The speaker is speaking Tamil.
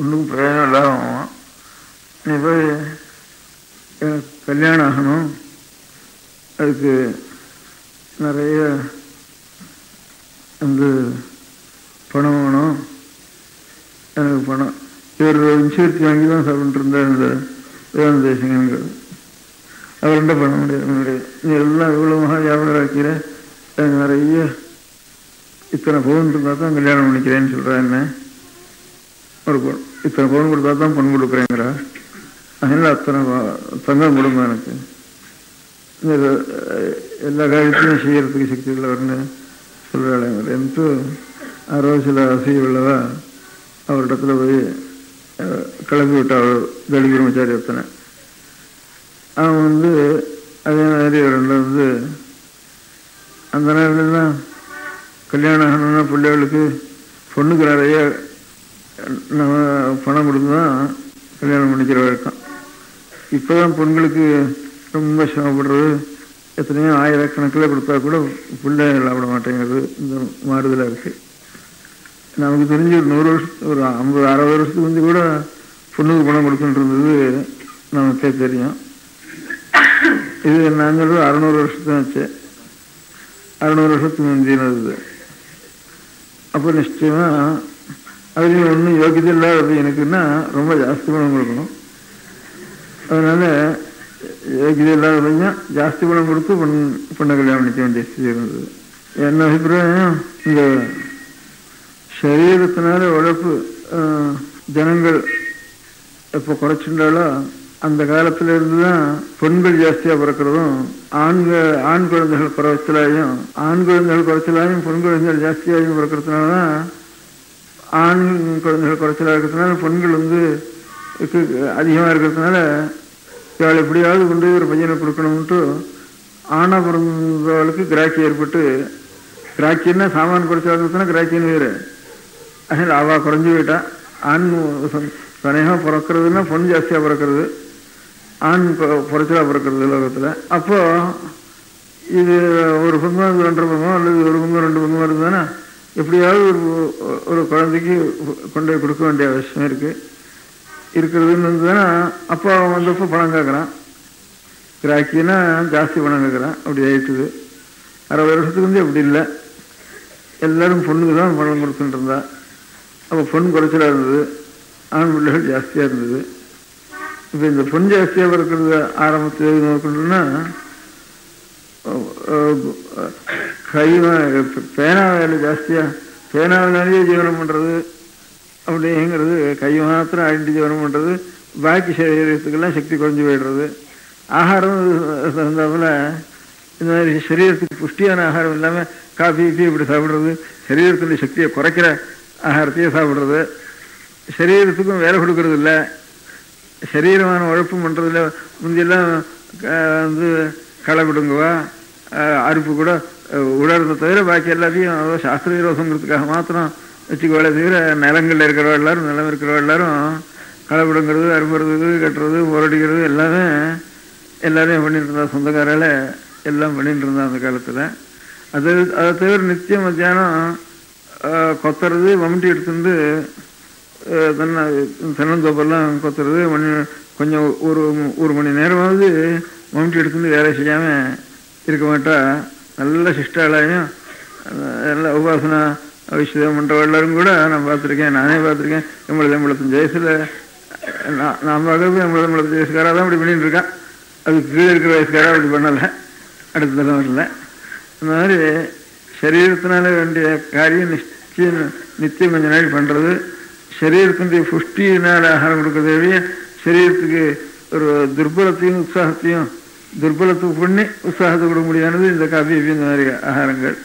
ஒன்றும் பிரயோஜனம் இல்லாமல் நீ போய் கல்யாணம் ஆகணும், அதுக்கு நிறைய வந்து பணம் வேணும், எனக்கு பணம் இவர் இன்சூரன்ஸ் வாங்கி தான் சாப்பிட்டு இருந்தார் இந்த வேதாந்த தேசிகங்கிறது. அவர் என்ன பண்ண முடியாது, நீ எல்லாம் இவ்வளோ மகா வியாபாரம் ஆக்கிற, எனக்கு நிறைய இத்தனை பவுன் இருந்தால் தான் கல்யாணம் பண்ணிக்கிறேன்னு சொல்கிறா. என்ன ஒரு இத்தனை பவுன் கொடுத்தா தான் பொண்ணு கொடுக்குறேங்கிறா. அதனால அத்தனை தங்கம் கொடுங்க எனக்கு, எல்லா காரியத்தையும் செய்யறதுக்கு சக்தி உள்ளவர்னு சொல்கிறாள் என்று ஆரோ சில அசை உள்ளவா அவரிடத்துல போய் கிளப்பி விட்டாள் கலி பிரம்மச்சாரி ஒருத்தனை. அவன் வந்து அதே மாதிரி வந்து அந்த நேரத்தில் தான் கல்யாணம் ஆகணும்னா பிள்ளைகளுக்கு பொண்ணுக்கு நிறைய நம்ம பணம் கொடுத்து தான் கல்யாணம் பண்ணிக்கிற வழக்கம். இப்போ தான் பெண்களுக்கு ரொம்ப சிரமப்படுறது, எத்தனையோ ஆயிரக்கணக்கில் கொடுத்தா கூட பிள்ளை விட மாட்டேங்கிறது. இந்த மாறுதலாக இருக்குது. நமக்கு தெரிஞ்சு ஒரு 100 வருஷத்துக்கு ஒரு 50-60 வருஷத்துக்கு வந்து கூட பொண்ணுக்கு பணம் கொடுத்துட்டு நமக்கே தெரியும். இது நான் சொல்றது 600 வருஷத்துக்கு ஆச்சு, 600 வருஷத்துக்கு முந்தினது. அப்போ நிச்சயமா அதுலேயும் ஒன்றும் யோகியதை இல்லாதது எனக்குன்னா ரொம்ப ஜாஸ்தி பணம் கொடுக்கணும். அதனால யோகியதை இல்லாததையும் ஜாஸ்தி பணம் கொடுத்து பொண்ணை கல்யாணம் பண்ணிக்க வேண்டிய ஸ்திதி இருந்தது. என்ன அபிப்பிராயம், இந்த சரீரத்தினால உழைப்பு ஜனங்கள் எப்போ குறைச்சுட்டாலோ அந்த காலத்துல இருந்துதான் பெண்கள் ஜாஸ்தியா பிறக்கிறதும் ஆண் குழந்தைகள் குறைச்சலாயும் பெண் குழந்தைகள் ஜாஸ்தியாகவும் பிறக்கிறதுனாலதான் ஆண் குழந்தைகள் குறைச்சலா இருக்கிறதுனால பெண்கள் வந்து அதிகமா இருக்கிறதுனால இவள் எப்படியாவது கொண்டு ஒரு பையனை கொடுக்கணும்ட்டு ஆணா பிறந்தவளுக்கு கிராக்கி ஏற்பட்டு, கிராக்கின்னா சாமான் குறைச்சலா இருக்கிறதுனா கிராக்கின்னு வேறு. அதனால அவ குறைஞ்சு போயிட்டா. ஆண் தனியாக பிறக்கிறதுனா பொண்ணு ஜாஸ்தியா பிறக்கிறது, ஆண் குறைச்சலா பிறக்கிறது உலகத்துல. அப்போ இது ஒரு பங்கு 2.5 பங்கு அல்லது ஒரு பங்கு 2 பங்கு வருதுதானே, எப்படியாவது ஒரு குழந்தைக்கு கொண்டு போய் கொடுக்க வேண்டிய அவசியம் இருக்கிறதுன்னு இருந்ததுன்னா அப்போ அவன் வந்தப்போ பணம் கேட்குறான். கிராக்கின்னா ஜாஸ்தி பணம் கேட்குறான். அப்படி ஆயிட்டுது. 60 வருஷத்துக்கு வந்து அப்படி இல்லை, எல்லாரும் பொண்ணுக்கு தான் பணம் கொடுத்துட்டு இருந்தா. அப்போ பொண்ணு குறைச்சலா இருந்தது, ஆண் பிள்ளைகள் ஜாஸ்தியா இருந்தது. இப்போ இந்த பொண்ணு ஜாஸ்தியா பிறக்கிறது ஆரம்பத்தில் நோக்கணும்னா பேனா வேலை ஜாஸ்தியா, பேனாவினாலேயே ஜீவனம் பண்றது அப்படிங்கிறது, கை மாத்திரம் ஆயிட்டு ஜீவனம் பண்றது, பாக்கி சரீரத்துக்கெல்லாம் சக்தி குறைஞ்சு போயிடுறது. ஆகாரம் தகுந்தாப்புல இந்த மாதிரி சரீரத்துக்கு புஷ்டியான ஆகாரம் இல்லாமல் காஃபி இப்படி சாப்பிட்றது, சரீரத்துடைய சக்தியை குறைக்கிற ஆகாரத்தையே சாப்பிட்றது, சரீரத்துக்கும் வேலை கொடுக்கறது இல்லை, சரீரமான உழைப்பும் பண்ணுறதில்ல. முந்தியெல்லாம் வந்து களை விடுங்குவா, அறுப்பு கூட உடறதை தவிர பாக்கி எல்லாத்தையும் சாஸ்திர விரோதங்கிறதுக்காக மாத்திரம் வச்சுக்கோளே தவிர நிலங்களில் இருக்கிறவ எல்லாரும், நிலம் இருக்கிறவ எல்லாரும் களை விடுங்கிறது, அறுப்புறது, கட்டுறது, போரடிக்கிறது எல்லாரையும் பண்ணிட்டு இருந்தா. சொந்தக்காரால எல்லாம் பண்ணிட்டு இருந்தா அந்த காலத்தில். அதை தவிர நித்தியம் மத்தியானம் கொத்துறது, மம்முட்டி எடுத்துட்டு தென்னந்தோப்பெல்லாம் கொத்துறது, கொஞ்சம் ஒரு மணி நேரமாவது மம்முட்டி எடுத்துட்டு வேலை செய்யாமல் இருக்க மாட்டா. நல்ல சிஷ்டாலயம், நல்ல உபாசனா விஷயம் பண்ணுற எல்லாரும் கூட நான் பார்த்துருக்கேன், நானே பார்த்துருக்கேன். 85 வயசில் நான் பார்க்கறது 85 வயசுக்காராக தான் இப்படி பண்ணிட்டு இருக்கான். அதுக்கு கீழே இருக்கிற வயசுக்காராக அப்படி பண்ணலை, அடுத்த தலைவரில். இந்த மாதிரி சரீரத்தினால வேண்டிய காரியம் நித்தியம் கொஞ்ச நாள் பண்ணுறது, சரீரத்தினுடைய புஷ்டியினால் ஆகாரம் கொடுக்கறதே சரீரத்துக்கு ஒரு துர்பலத்தையும் உற்சாகத்தையும், துர்பலத்துக்கு பண்ணி உற்சாகத்தை கொடுக்க முடியானது இந்த காஃபி இந்த மாதிரி ஆகாரங்கள்.